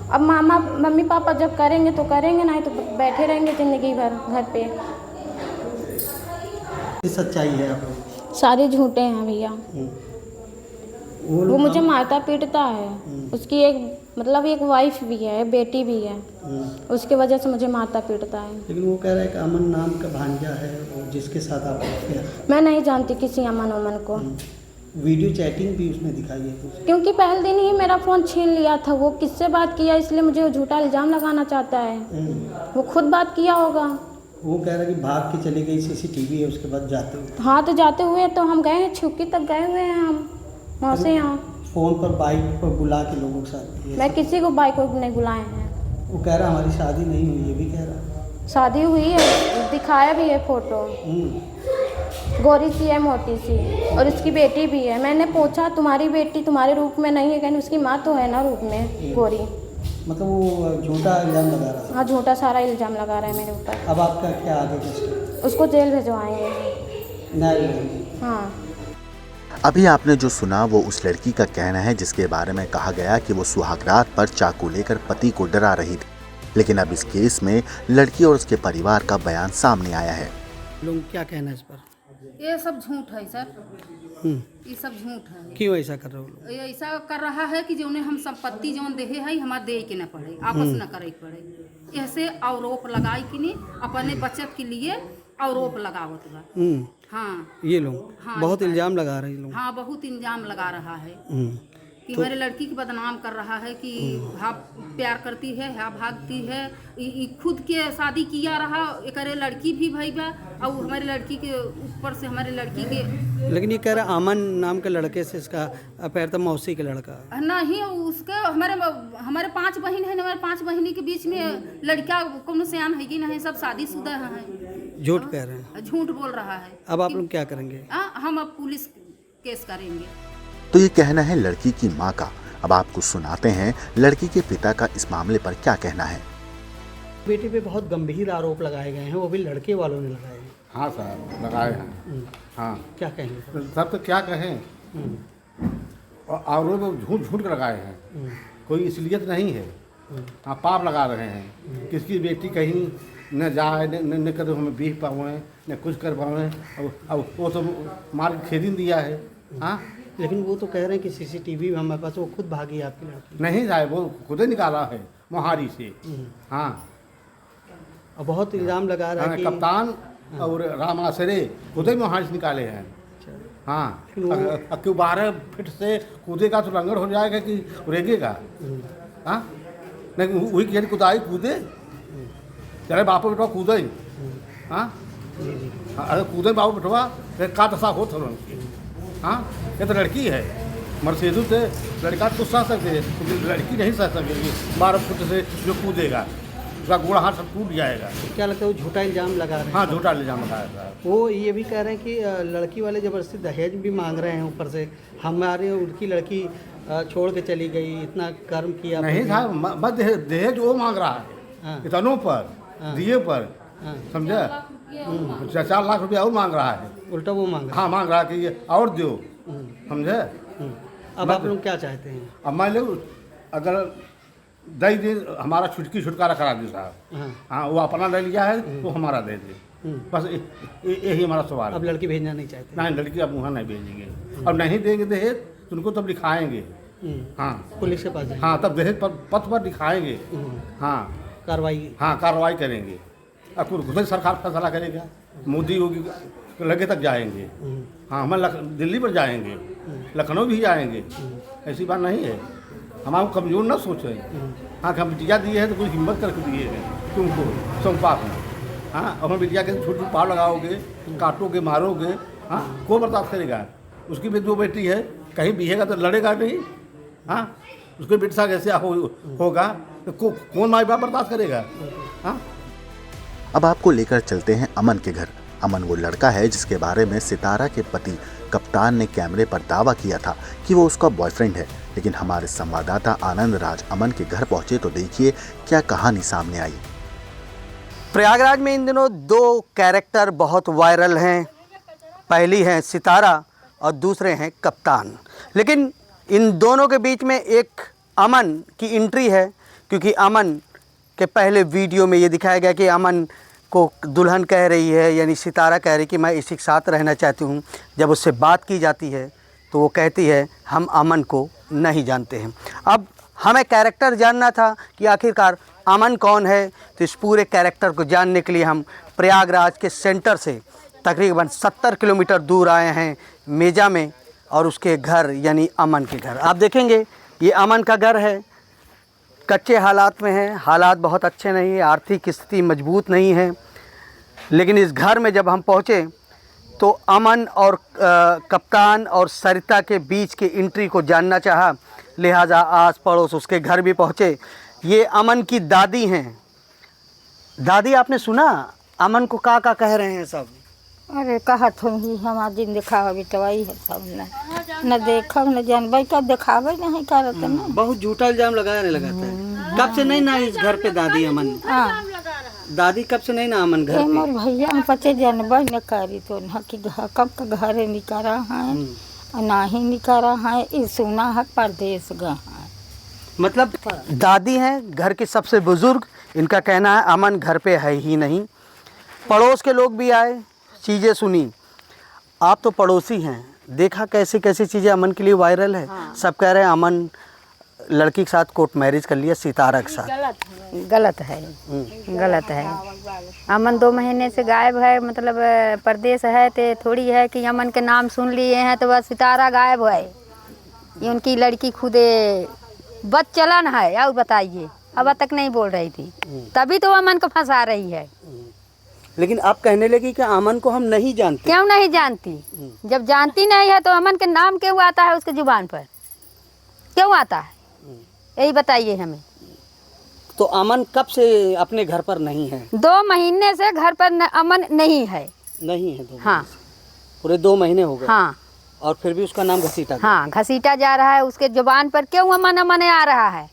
अब मामा mummy papa जब करेंगे तो करेंगे, नहीं तो बैठे रहेंगे ज़िंदगी भर घर पे। ये सच्चाई है आप लोग। सारे झूठे हैं भैया। वो मुझे मारता पीटता है। उसकी एक मतलब एक वाइफ भी है, बेटी भी है, उसके वजह से मुझे मारता पीटता है। लेकिन वो कह रहा है कि अमन नाम का भांजा है वो जिसके साथ आप रहते हैं। मैं नहीं जानती किसी अमन उमन को। वीडियो चैटिंग भी उसने दिखाई है कुछ। क्योंकि पहले दिन ही मेरा फ़ोन छीन लिया था। वो किससे बात किया इसलिए मुझे वो झूठा इल्ज़ाम लगाना चाहता है। वो खुद बात किया होगा। वो कह रहा है कि भाग के चली गई, सीसीटीवी है उसके बाद जाते हुए। हाँ तो जाते हुए तो हम गए हैं, छुपकी तक गए हुए हैं हम वहाँ से यहाँ। फ़ोन पर बाइक पर बुला के लोगों के साथ। मैं किसी को बाइक को नहीं बुलाए हैं। वो कह रहा हमारी शादी नहीं हुई, ये भी कह रहा। शादी हुई है, दिखाया भी है फ़ोटो। गोरी सी है, मोटी सी, और उसकी बेटी भी है। मैंने पूछा तुम्हारी बेटी तुम्हारे रूप में नहीं है, कहने उसकी माँ तो है ना रूप में गोरी। मतलब वो झूठा इल्ज़ाम लगा रहा है। हाँ झूठा सारा इल्ज़ाम लगा रहा है मेरे ऊपर। अब आपका क्या आगे का? उसको जेल भिजवाएंगे। नहीं। हाँ। अभी आपने जो सुना वो उस लड़की का कहना है जिसके बारे में कहा गया कि वो सुहागरात पर चाकू लेकर पति को डरा रही थी। लेकिन अब इस केस में लड़की और उसके परिवार का बयान सामने आया है। लोग क्या कहना है इस पर? ये सब झूठ है सर। ये सब झूठ है। क्यों ऐसा कर रहे हो? ये ऐसा कर रहा है कि जो हम संपत्ति जो देहे है हमारे दे के न पड़े, आपस न करे पड़े। ऐसे आरोप लगाई कि नहीं अपने बचत के लिए आरोप लगावत बा। हाँ ये लोग हाँ, बहुत इल्जाम लगा रहे हैं लोग। हाँ बहुत इल्जाम लगा रहा है कि हमारे लड़की को बदनाम कर रहा है कि हाँ प्यार करती है, हाँ भागती है। खुद के शादी किया रहा, एक लड़की भी भाई बा, और हमारे लड़की के ऊपर से हमारे लड़की के। लेकिन ये कह रहा अमन नाम के लड़के से इसका अफेयर था, मौसी के लड़का। नहीं उसके हमारे 5 बहन है, हमारे 5 बहनी के बीच में लड़का कौन सियान है कि नहीं, सब शादीशुदा है। झूठ कह रहे हैं। झूठ बोल रहा है। अब आप लोग क्या करेंगे? हम अब पुलिस केस करेंगे। तो ये कहना है लड़की की मां का। अब आपको सुनाते हैं लड़की के पिता का इस मामले पर क्या कहना है। बेटे पे बहुत गंभीर आरोप लगाए गए हैं, वो भी लड़के वालों ने लगाए हैं। हाँ सर लगाए हैं। हाँ क्या कहेंगे? सब तो क्या कहें, और आरोप झूठ झूठ के लगाए हैं। कोई इसलियत नहीं है। हाँ पाप लगा रहे हैं। किसकी बेटी कहीं न जाए न कदम हमें बीह पाए न कुछ कर पाए। अब वो तो मार के खेदिन दिया है। हाँ लेकिन वो तो कह रहे हैं कि सीसीटीवी हमारे पास, वो खुद भागी आपकी लड़की। नहीं जाए, वो खुद ही निकाला है मोहारी से। हाँ और बहुत इल्जाम लगा रहा है कि कप्तान और राम आसरे खुद ही मोहारी से निकाले हैं। हाँ क्यों 12 फीट से कूदेगा तो लंगड़ हो जाएगा कि रेगेगा? हाँ नहीं वही कि कुदाई कूदे, चले बापू बेटवा कूदे। हाँ अरे कूदे बापू बेटवा का दशा हो थोड़ा। हाँ ये तो लड़की है, मर्सिडीज से लड़का तो सह सकते हैं, लड़की नहीं सह सकेगी। 12 फुट से जो कूदेगा उसका गोड़ा हाथ सब टूट जाएगा। क्या लगता है वो झूठा इल्जाम लगा रहे हैं? हाँ झूठा इल्जाम लगाया था। वो ये भी कह रहे हैं कि लड़की वाले ज़बरदस्ती दहेज भी मांग रहे हैं ऊपर से। हमारे उनकी लड़की छोड़ के चली गई, इतना कर्म किया। नहीं था बस दहेज वो मांग रहा है। इतनों पर दिए पर समझे 4 लाख रुपया और मांग रहा है। उल्टा वो मांग रहा है। हाँ मांग रहा है कि ये और दो, समझे। अब आप लोग क्या चाहते हैं? अब मान लो अगर 10 दिन हमारा छुटकारा करा दे साहब। हाँ वो अपना ले लिया है तो हमारा दे दे, बस यही हमारा सवाल। अब लड़की भेजना नहीं चाहते? नहीं लड़की अब वहाँ नहीं भेजेंगे। अब नहीं देंगे दहेज तो उनको तब लिखाएंगे। हाँ पुलिस के पास जाएंगे। हाँ तब दहेज पथ पर दिखाएंगे। हाँ कार्रवाई। हाँ कार्रवाई करेंगे। अब खुद सरकार फैसला करेगा। मोदी योगी लगे तक जाएंगे। हाँ हम दिल्ली पर जाएंगे, लखनऊ भी जाएंगे। ऐसी बात नहीं है। हमारे कमज़ोर ना सोचें। हाँ हम बिटिया दिए हैं तो कुछ हिम्मत करके दिए हैं तुमको संपा में। हाँ और हम बिटिया के छोटे छोटे पाव लगाओगे, काटोगे, मारोगे। हाँ कौन बर्दाश्त करेगा? उसकी भी 2 बेटी है, कहीं बिहेगा तो लड़ेगा नहीं। हाँ उसके बेटे साथ ऐसे होगा तो कौन माँ बाप बर्दाश्त करेगा? हाँ अब आपको लेकर चलते हैं अमन के घर। अमन वो लड़का है जिसके बारे में सितारा के पति कप्तान ने कैमरे पर दावा किया था कि वो उसका बॉयफ्रेंड है। लेकिन हमारे संवाददाता आनंद राज अमन के घर पहुंचे तो देखिए क्या कहानी सामने आई। प्रयागराज में इन दिनों 2 कैरेक्टर बहुत वायरल हैं। पहली हैं सितारा और दूसरे हैं कप्तान। लेकिन इन दोनों के बीच में एक अमन की एंट्री है क्योंकि अमन के पहले वीडियो में ये दिखाया गया कि अमन को दुल्हन कह रही है, यानी सितारा कह रही कि मैं इसी के साथ रहना चाहती हूँ। जब उससे बात की जाती है तो वो कहती है हम अमन को नहीं जानते हैं। अब हमें कैरेक्टर जानना था कि आखिरकार अमन कौन है, तो इस पूरे कैरेक्टर को जानने के लिए हम प्रयागराज के सेंटर से तकरीबन 70 किलोमीटर दूर आए हैं मेजा में, और उसके घर यानी अमन के घर। आप देखेंगे ये अमन का घर है, कच्चे हालात में है, हालात बहुत अच्छे नहीं है, आर्थिक स्थिति मजबूत नहीं है। लेकिन इस घर में जब हम पहुँचे तो अमन और कप्तान और सरिता के बीच की एंट्री को जानना चाहा, लिहाजा आस पड़ोस उसके घर भी पहुँचे। ये अमन की दादी हैं। दादी, आपने सुना अमन को का कह रहे हैं सब? अरे कहा तुम ही हमारा दिन दिखावा बिटवाई है सब न देखा न जानबे का दिखावे नहीं करत ना। बहुत झूठा इल्जाम लगाने लगाता है। कब से नहीं ना इस घर पे दादी अमन? हाँ दादी कब से नहीं ना अमन घर पे? मोर भैया हम पचे जानबे न करी तो न कि कब का घरे निकरा है ना ही निकरा है, ये सुना है परदेश गए। मतलब दादी हैं घर की सबसे बुजुर्ग, इनका कहना है अमन घर पे है ही नहीं। पड़ोस के लोग भी आए, चीज़ें सुनी। आप तो पड़ोसी हैं, देखा कैसे कैसे चीज़ें अमन के लिए वायरल है। सब कह रहे हैं अमन लड़की के साथ कोर्ट मैरिज कर लिया सितारा के साथ। गलत है, गलत है। अमन 2 महीने से गायब है, मतलब परदेश है। तो थोड़ी है कि अमन के नाम सुन लिए हैं तो बस सितारा गायब है। ये उनकी लड़की खुदे बदचलन है। और बताइए, अब तक नहीं बोल रही थी, तभी तो अमन को फंसा रही है। लेकिन आप कहने लगी कि अमन को हम नहीं जानते। क्यों नहीं जानती? जब जानती नहीं है तो अमन के नाम क्यों आता है उसके जुबान पर? क्यों आता है, यही बताइए हमें। तो अमन कब से अपने घर पर नहीं है? 2 महीने से घर पर अमन नहीं है। नहीं है 2 हाँ, पूरे 2 महीने हो गए। हाँ, और फिर भी उसका नाम घसीटा। हाँ, घसीटा जा रहा है उसके जुबान पर। क्यों अमन अमन आ रहा है?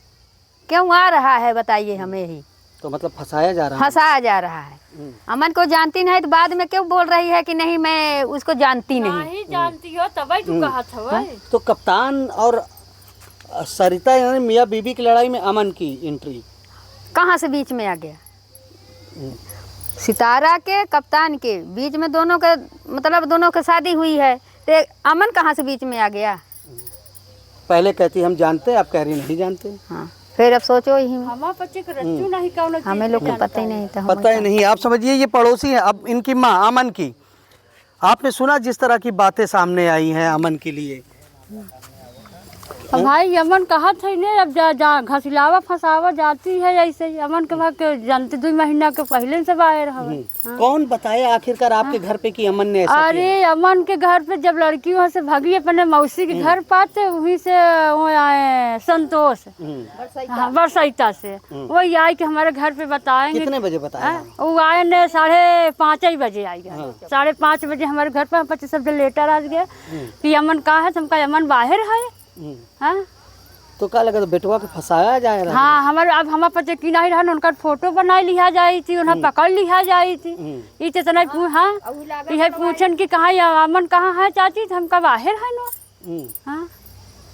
क्यों आ रहा है बताइए हमें ही। तो मतलब फंसाया जा रहा है। फंसाया जा रहा है। अमन को जानती नहीं तो बाद में क्यों बोल रही है कि नहीं मैं उसको जानती नहीं। जानती हो तभी तू कहा था। तो कप्तान और सरिता यानी मियाँ बीबी की लड़ाई में अमन की एंट्री कहाँ से बीच में आ गया? सितारा के कप्तान के बीच में दोनों के मतलब दोनों की शादी हुई है, तो अमन कहाँ से बीच में आ गया? पहले कहती हम जानते, आप कह रही नहीं जानते। हाँ, फिर अब सोचो ही, हमें लोग को पता ही नहीं था। पता ही नहीं। आप समझिए ये पड़ोसी है। अब इनकी माँ अमन की, आपने सुना जिस तरह की बातें सामने आई हैं अमन के लिए। अब भाई अमन कहा था ने अब जा घसिलावा फसावा जाती है ऐसे ही। अमन के भाग जानते 2 महीना के पहले से बाहर हवे। कौन बताया आखिरकार आपके घर पे कि अमन ने ऐसा किया? अरे अमन के घर पे जब लड़की वहाँ से भागी अपने मौसी के घर पाते, वहीं से वो आए संतोष, हाँ, बरसैता से वही आए कि हमारे घर पे बताएंगे। कितने बजे बताया? वो आए ने 5:30 बजे आई गए। 5:30 बजे हमारे घर पे 25 सब लेटर आ गया कि अमन कहाँ है, तुमका अमन बाहर है। हाँ? तो क्या लगा बेटवा के फंसाया जाए रहा? हाँ, हमारे अब हमारे पचे की नहीं रहा, उनका फोटो बना लिया जाई थी, उन्हें पकड़ लिया जाई थी। ये तो नहीं। हाँ, ये पूछन कि कहाँ अमन कहाँ है चाची, तो हमका बाहर है ना। हाँ,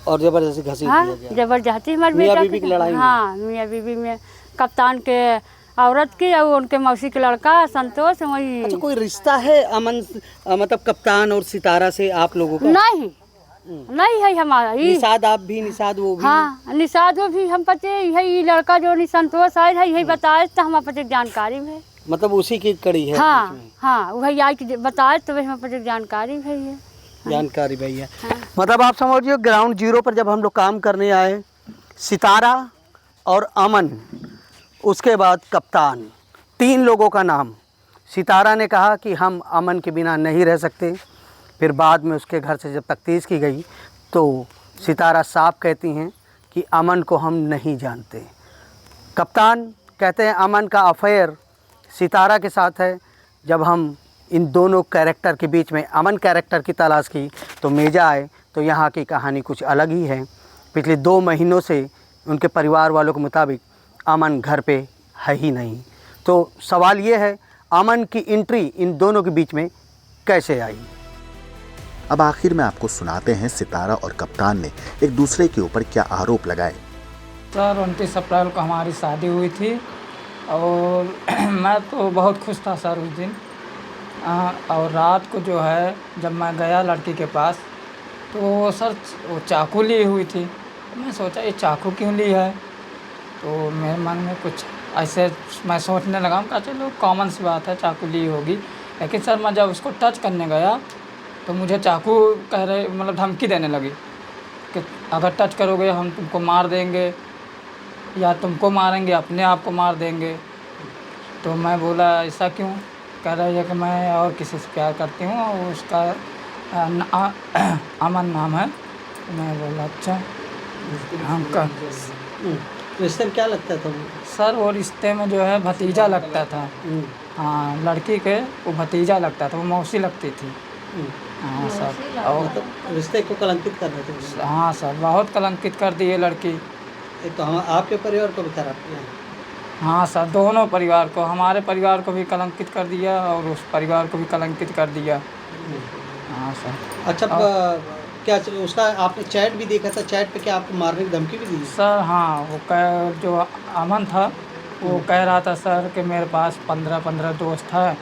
और जबरदस्ती घसीट दिया गया। जबरदस्ती हमारे मियाँ बेटा बीबी की लड़ाई में। हाँ, मियाँ बीबी में कप्तान के औरत की और उनके मौसी के लड़का संतोष वही। अच्छा, कोई रिश्ता है अमन मतलब कप्तान और सितारा से आप लोगों का? नहीं है हमारा। निषाद आप भी, निषाद वो भी? हाँ, निषाद वो भी हम पते यही लड़का जो संतोष आए है यही बताए तो हमारे पते जानकारी है। मतलब उसी की कड़ी है? हाँ, हाँ, वही आई कि बताए तो वही हमारे पते जानकारी है। जानकारी भैया। मतलब आप समझिए ग्राउंड जीरो पर जब हम लोग काम करने आए, सितारा और अमन, उसके बाद कप्तान, 3 लोगों का नाम। सितारा ने कहा कि हम अमन के बिना नहीं रह सकते। फिर बाद में उसके घर से जब तफ्तीश की गई तो सितारा साफ कहती हैं कि अमन को हम नहीं जानते। कप्तान कहते हैं अमन का अफेयर सितारा के साथ है। जब हम इन दोनों कैरेक्टर के बीच में अमन कैरेक्टर की तलाश की तो मेजा आए तो यहाँ की कहानी कुछ अलग ही है। पिछले 2 महीनों से उनके परिवार वालों के मुताबिक अमन घर पे है ही नहीं। तो सवाल ये है अमन की एंट्री इन दोनों के बीच में कैसे आई? अब आखिर में आपको सुनाते हैं सितारा और कप्तान ने एक दूसरे के ऊपर क्या आरोप लगाए। सर 29 अप्रैल को हमारी शादी हुई थी और मैं तो बहुत खुश था सर उस दिन। और रात को जो है जब मैं गया लड़की के पास तो सर वो चाकू ली हुई थी। मैं सोचा ये चाकू क्यों ली है, तो मेरे मन में कुछ ऐसे मैं सोचने लगा कि चलो कॉमन सी बात है, चाकू ली होगी। लेकिन सर मैं जब उसको टच करने गया तो मुझे चाकू कह रहे मतलब धमकी देने लगी कि अगर टच करोगे हम तुमको मार देंगे या तुमको मारेंगे, अपने आप को मार देंगे। तो मैं बोला ऐसा क्यों? कह रही है कि मैं और किसी से प्यार करती हूँ और उसका अमन नाम है। मैं बोला अच्छा हम का रिश्ते में क्या लगता था वो? सर वो रिश्ते में जो है भतीजा लगता था। हाँ लड़की के वो भतीजा लगता था, वो मौसी लगती थी। हाँ सर और मतलब रिश्ते को कलंकित कर रहे थे। हाँ सर बहुत कलंकित कर दी ये लड़की। एक तो हम आपके परिवार को भी खराब किया। हाँ सर दोनों परिवार को, हमारे परिवार को भी कलंकित कर दिया और उस परिवार को भी कलंकित कर दिया। हाँ सर। अच्छा क्या उसका आपने चैट भी देखा था? चैट पे क्या आपको मारने की धमकी भी दी? सर हाँ वो जो अमन था वो कह रहा था सर कि मेरे पास 15 दोस्त है,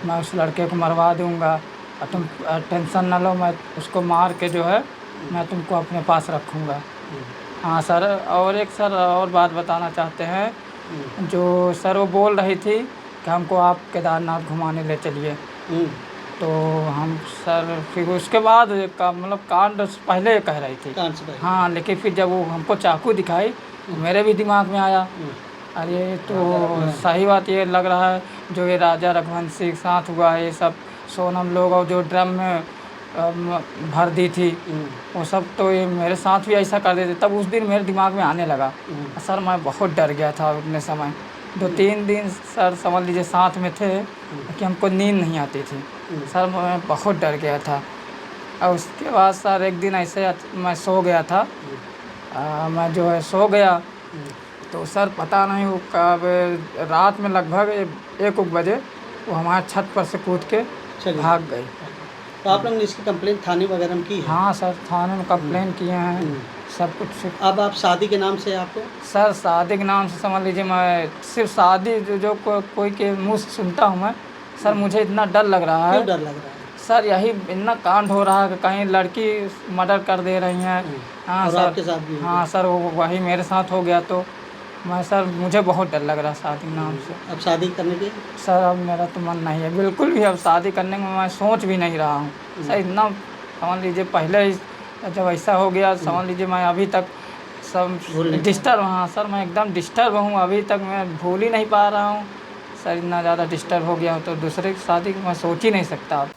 मैं उस लड़के को मरवा दूंगा और तुम टेंशन ना लो, मैं उसको मार के जो है मैं तुमको अपने पास रखूँगा। हाँ सर और एक सर और बात बताना चाहते हैं, जो सर वो बोल रही थी कि हमको आप केदारनाथ घुमाने ले चलिए। तो हम सर फिर उसके बाद का मतलब कांड पहले कह रही थी। हाँ लेकिन फिर जब वो हमको चाकू दिखाई तो मेरे भी दिमाग में आया अरे तो सही बात ये लग रहा है जो ये राजा रघुवंशी के साथ हुआ है, ये सब सोनम लोग और जो ड्रम में भर दी थी वो सब तो ये मेरे साथ भी ऐसा कर देते। तब उस दिन मेरे दिमाग में आने लगा। सर मैं बहुत डर गया था उतने समय, 2-3 दिन सर समझ लीजिए साथ में थे कि हमको नींद नहीं आती थी। सर मैं बहुत डर गया था। और उसके बाद सर एक दिन ऐसे मैं सो गया था, मैं जो है सो गया तो सर पता नहीं वो कब रात में लगभग 1 बजे वो हमारे छत पर से कूद के भाग गई। तो आप लोगों ने इसकी कंप्लेंट थाने वगैरह में की है? हाँ सर थाने में कंप्लेन किए हैं सब कुछ। अब आप शादी के नाम से आपको? सर शादी के नाम से समझ लीजिए मैं सिर्फ शादी जो कोई के मुँह से सुनता हूँ मैं, सर मुझे इतना डर लग रहा है। क्यों डर लग रहा है? सर यही इतना कांड हो रहा है कि कहीं लड़की मर्डर कर दे रही हैं। हाँ सर आपके साथ भी? हाँ सर वही मेरे साथ हो गया तो मैं सर मुझे बहुत डर लग रहा है शादी के नाम से। अब शादी करने की? सर अब मेरा तो मन नहीं है बिल्कुल भी, अब शादी करने में मैं सोच भी नहीं रहा हूँ। सर इतना समझ लीजिए पहले ही जब ऐसा हो गया समझ लीजिए मैं अभी तक सब डिस्टर्ब। हाँ सर मैं एकदम डिस्टर्ब हूँ, अभी तक मैं भूल ही नहीं पा रहा हूँ। सर इतना ज़्यादा डिस्टर्ब हो गया हूँ तो दूसरे की शादी मैं सोच ही नहीं सकता अब।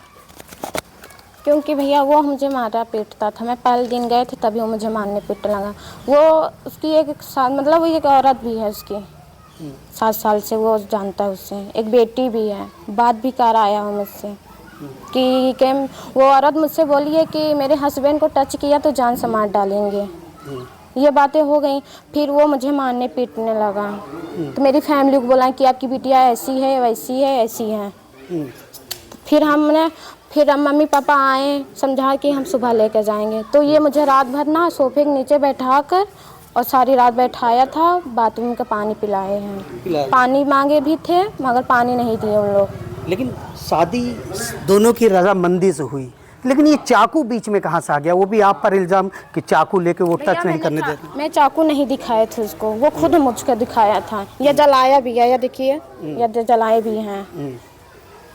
क्योंकि भैया वो मुझे मारा पीटता था। मैं पहले दिन गए थे तभी वो मुझे मारने पीटने लगा। वो उसकी एक साल मतलब वो एक औरत भी है उसकी 7 साल से, वो जानता है उससे। एक बेटी भी है, बात भी कर आया हूँ मुझसे कि वो औरत मुझसे बोली है कि मेरे हस्बैंड को टच किया तो जान से मार डालेंगे। ये बातें हो गई, फिर वो मुझे मारने पीटने लगा। तो मेरी फैमिली को बोला कि आपकी बिटिया ऐसी है वैसी है ऐसी है। फिर हम मम्मी पापा आए समझा कि हम सुबह लेकर जाएंगे। तो ये मुझे रात भर ना सोफे के नीचे बैठा कर और सारी रात बैठाया था, बाथरूम का पानी पिलाए हैं। पानी मांगे भी थे मगर पानी नहीं दिए उन लोग। लेकिन शादी दोनों की रजामंदी से हुई, लेकिन ये चाकू बीच में कहाँ से आ गया? वो भी आप पर इल्ज़ाम कि चाकू लेके वो टच नहीं करने देते। मैं चाकू नहीं दिखाए थे उसको, वो खुद मुझको दिखाया था। ये जलाया भी है, ये देखिए ये जलाए भी हैं।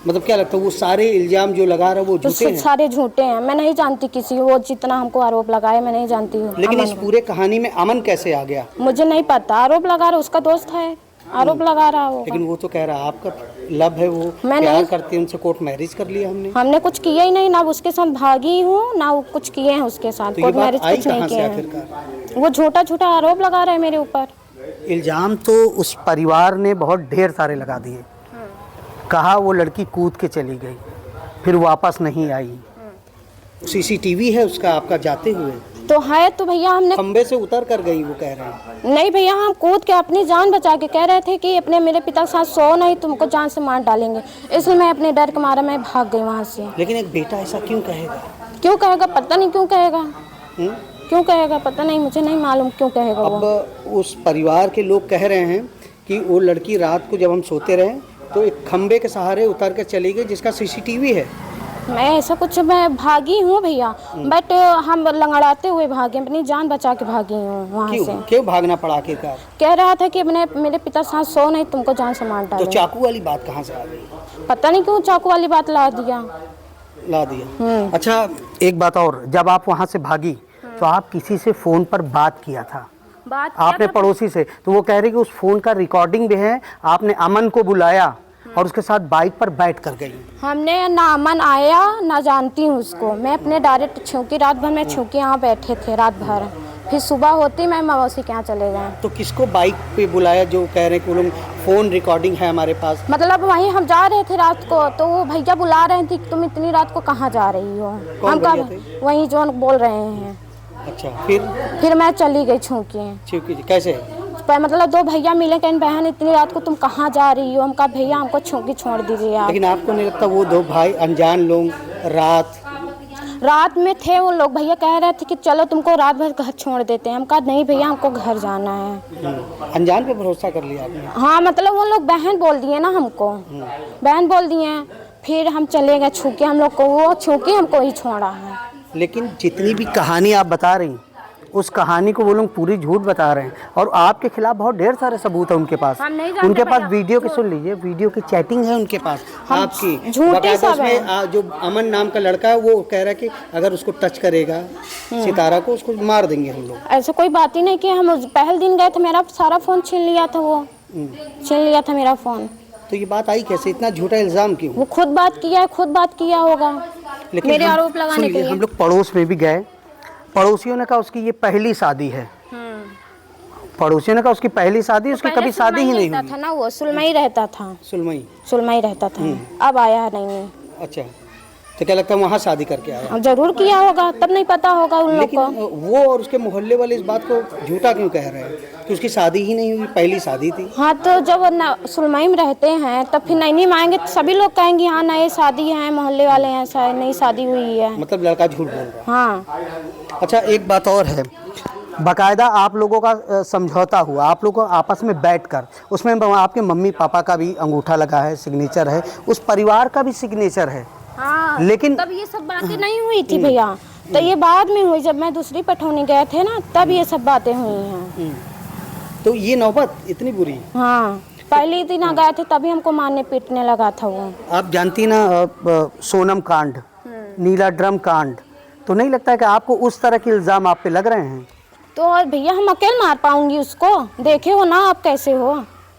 मतलब क्या लगता है वो सारे इल्ज़ाम जो लगा रहा है वो झूठे हैं? सारे झूठे हैं। मैं नहीं जानती किसी, वो जितना हमको आरोप लगाए मैं नहीं जानती हूँ। लेकिन इस पूरे कहानी में अमन कैसे आ गया? मुझे नहीं पता। आरोप लगा रहा, उसका दोस्त है, आरोप लगा रहा वो। लेकिन वो तो कह रहा है आपका लव है, वो प्यार करती है, उनसे कोर्ट मैरिज कर लिया हमने कुछ किया ही नहीं, ना उसके साथ भागी हूँ ना वो कुछ किए हैं उसके साथ। कोर्ट मैरिज कुछ नहीं किया है। वो झूठा आरोप लगा रहा है मेरे ऊपर। इल्ज़ाम तो उस परिवार ने बहुत ढेर सारे लगा दिए। कहा वो लड़की कूद के चली गई, फिर वापस नहीं आई। सीसीटीवी है उसका आपका जाते हुए? तो है तो भैया हमने खंबे से उतर कर गई वो कह रहे हैं। नहीं भैया हम कूद के अपनी जान बचा के कह रहे थे कि अपने मेरे पिता के साथ सो नहीं, तुमको जान से मार डालेंगे। इसलिए मैं अपने डर के मारा मैं भाग गई वहाँ से। लेकिन एक बेटा ऐसा क्यों कहेगा? क्यों कहेगा? पता नहीं क्यों कहेगा। क्यों कहेगा, पता नहीं, मुझे नहीं मालूम क्यों कहेगा वो। अब उस परिवार के लोग कह रहे हैं कि वो लड़की रात को जब हम सोते रहे तो एक खंबे के सहारे उतर कर चली गई जिसका सीसीटीवी है। मैं ऐसा कुछ, मैं भागी हूँ भैया, बट हम लंगड़ाते हुए भागे, अपनी जान बचा के भागी हूँ वहाँ से। क्यों भागना पड़ा आखिरकार? कह रहा था कि अपने मेरे पिता साथ सो नहीं, तुमको जान से मार तो डालो। चाकू वाली बात कहाँ से आ गई? पता नहीं क्यों चाकू वाली बात ला दिया। अच्छा, एक बात और, जब आप वहाँ से भागी तो आप किसी से फ़ोन पर बात किया था, बात आपने पड़ोसी से, तो वो कह रहे कि उस फ़ोन का रिकॉर्डिंग भी है, आपने अमन को बुलाया और उसके साथ बाइक पर बैठ कर गई। हमने ना अमन आया ना जानती हूँ उसको, मैं अपने डायरेक्ट छुकी, रात भर मैं छुकी यहाँ बैठे थे रात भर, फिर सुबह होती मैं मौसी के यहाँ चले गए। तो किसको बाइक पे बुलाया जो कह रहे हैं कि वो लोग फ़ोन रिकॉर्डिंग है हमारे पास? मतलब वहीं हम जा रहे थे रात को, तो वो भैया बुला रहे थे कि तुम इतनी रात को कहाँ जा रही हो। हम कहा वहीं जो बोल रहे हैं। अच्छा, फिर मैं चली गई छुकी। कैसे? मतलब दो भैया मिले, कहीं बहन इतनी रात को तुम कहाँ जा रही हो। हम कहा भैया हमको छुकी छोड़ दीजिए आप। लेकिन आपको नहीं लगता वो दो भाई अनजान लोग रात में थे वो लोग, भैया कह रहे थे कि चलो तुमको रात भर घर छोड़ देते हैं। हम कहा नहीं भैया हमको घर जाना है। अनजान पे भरोसा कर लिया आपने? हाँ, मतलब वो लोग बहन बोल दिए ना हमको, बहन बोल दिए, फिर हम चले गए छुके, हम लोग को वो छुके हमको ही छोड़ा है। लेकिन जितनी भी कहानी आप बता रही, उस कहानी को वो लोग पूरी झूठ बता रहे हैं और आपके खिलाफ बहुत ढेर सारे सबूत है उनके पास। उनके पास वीडियो की, सुन लीजिए, वीडियो की चैटिंग है उनके पास आपकी, झूठी सब है। जो अमन नाम का लड़का है वो कह रहा है कि अगर उसको टच करेगा सितारा को, उसको मार देंगे हम लोग। ऐसा कोई बात ही नहीं कि हम पहले दिन गए थे, मेरा सारा फ़ोन छीन लिया था, वो छीन लिया था मेरा फ़ोन। तो ये बात आई कैसे? इतना झूठा इल्ज़ाम क्यों? वो खुद बात किया होगा मेरे आरोप लगाने के लिए। हम लोग पड़ोस में भी गए, पड़ोसियों ने कहा उसकी ये पहली शादी है। पड़ोसियों ने कहा उसकी पहली शादी, उसकी कभी शादी ही नहीं हुई था ना, वो सुलमई रहता था। सुलमई रहता था, अब आया नहीं। अच्छा, तो क्या लगता है वहाँ शादी करके आया? जरूर किया होगा, तब नहीं पता होगा उन लोग को। वो और उसके मोहल्ले वाले इस बात को झूठा क्यों कह रहे हैं कि उसकी शादी ही नहीं हुई, पहली शादी थी? हाँ, तो जब सुलमई में रहते हैं तब फिर नहीं मांगेंगे तो सभी लोग कहेंगे हाँ नई शादी है, मोहल्ले वाले हैं नई शादी हुई है। मतलब लड़का झूठ बोल रहा है। हाँ। अच्छा, एक बात और है, बाकायदा आप लोगों का समझौता हुआ, आप लोगों को आपस में बैठकर, उसमें आपके मम्मी पापा का भी अंगूठा लगा है, सिग्नेचर है, उस परिवार का भी सिग्नेचर है। हाँ, लेकिन तब ये सब बातें नहीं हुई थी भैया, तो ये बाद में हुई, जब मैं दूसरी पठौनी गए थे ना, तब ये सब बातें हुई हैं। तो ये नौबत इतनी बुरी? हाँ, पहले दिन गए थे तभी हमको मारने पीटने लगा था वो। आप जानती ना सोनम कांड, नीला ड्रम कांड, तो नहीं लगता है कि आपको उस तरह के इल्ज़ाम आप पे लग रहे हैं? तो भैया हम अकेले मार पाऊंगी उसको? देखे हो ना आप कैसे हो,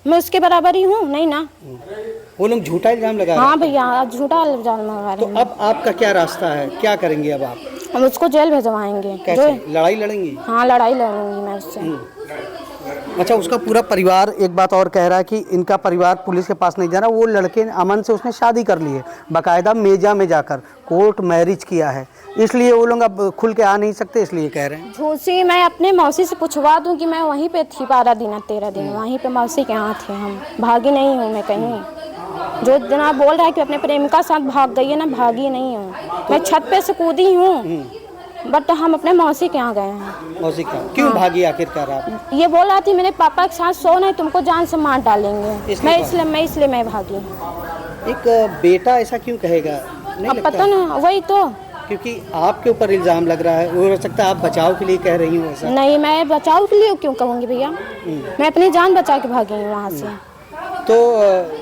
मैं उसके बराबर ही हूँ नहीं ना। वो लोग झूठा इल्ज़ाम लगा रहे हैं। हाँ भैया, झूठा इल्ज़ाम लगा रहे हैं। तो अब आपका क्या रास्ता है, क्या करेंगे अब आप? हम उसको जेल भेजवाएंगे। कैसे? लड़ाई लड़ेंगी? हाँ, लड़ाई लड़ूंगी मैं उससे। अच्छा, उसका पूरा परिवार एक बात और कह रहा है कि इनका परिवार पुलिस के पास नहीं जा रहा, वो लड़के अमन से उसने शादी कर ली है, बाकायदा मेजा में जाकर कोर्ट मैरिज किया है, इसलिए वो लोग अब खुल के आ नहीं सकते, इसलिए कह रहे हैं। झूठी, मैं अपने मौसी से पूछवा दूं कि मैं वहीं पे थी 12 दिन 13 दिन, वहीं पे मौसी के यहाँ थे हम, भागी नहीं हूँ मैं कहीं। जो जना बोल रहा है कि अपने प्रेमिका साथ भाग गई है ना, भागी नहीं हूँ मैं, छत पे से कूदी हूँ, बट हम अपने मौसी के यहाँ गए हैं। मौसी का क्यों भागी आखिरकार आप? ये बोल रहा थी मेरे पापा के साथ सो नहीं, तुमको जान से मार डालेंगे, इसलिए मैं भागी। एक बेटा ऐसा क्यों कहेगा? अब पता ना, वही तो, क्योंकि आपके ऊपर इल्ज़ाम लग रहा है, हो सकता है आप बचाव के लिए कह रही हूँ ऐसा। नहीं, मैं बचाव के लिए क्यों कहूँगी भैया, मैं अपनी जान बचा के भागी हूँ वहाँ से। तो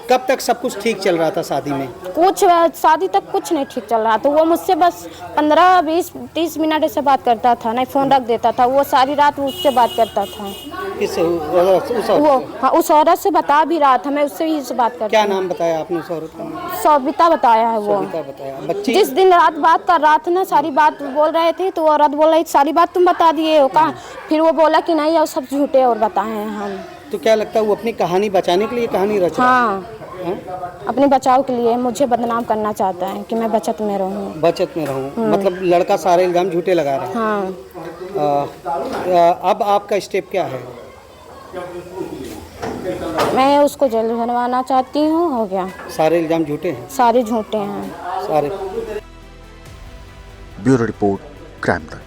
कब तक सब कुछ ठीक चल रहा था शादी में? कुछ शादी तक कुछ नहीं ठीक चल रहा, तो वो मुझसे बस 15, 20, 30 मिनट ऐसे बात करता था, नहीं फ़ोन रख देता था, वो सारी रात उससे बात करता था। किससे? वो हाँ, उस औरत से बता भी रहा था, मैं उससे ही से बात करती। क्या नाम बताया आपने उस औरत का? सौबिता बताया है वो। बताया। बच्ची जिस दिन रात बात कर रहा था ना, सारी बात बोल रहे थे, तो औरत बोल रही सारी बात तुम बता दिए हो का? फिर वो बोला कि नहीं, और सब झूठे और बताए हैं हम। तो क्या लगता है वो अपनी कहानी बचाने के लिए कहानी रच रहा है? हाँ, अपने बचाव के लिए मुझे बदनाम करना चाहता है कि मैं बचत में रहूं। बचत में रहूं, मतलब लड़का सारे इल्ज़ाम झूठे लगा रहा है। हाँ। अब आपका स्टेप क्या है? मैं उसको जेल भरवाना चाहती हूँ, हो गया। सारे इल्ज़ाम झूठे हैं? सारे झूठे हैं, सारे। ब्यूरो रिपोर्ट, क्राइम तक।